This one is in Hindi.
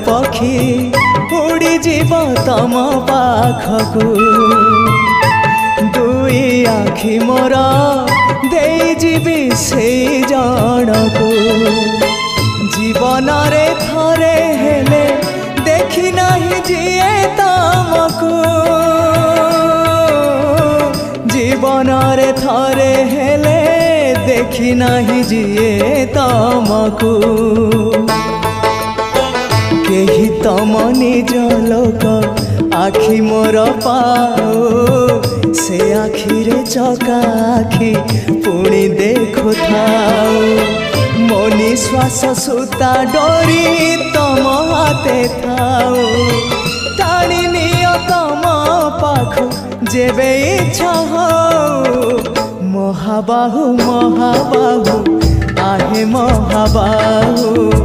पक्षी उड़ी जीव तम पाखकू दुई आखि मोर दे जीवी से जनकू जीवन रे थरे हेले देखी नहीं जिए तमको जीवन रे थरे हेले देखी नहीं जिए तमको केही तम निज लोक आखि मोर पाओ से आखि रे चका आखि पुणी देखु थाओ मो निश्वास सुता डोरी तम हाथे थाओ टाणी नियो तम पाखु जेबे इच्छा हो महाबाहु महाबाहु आहे महाबाहु।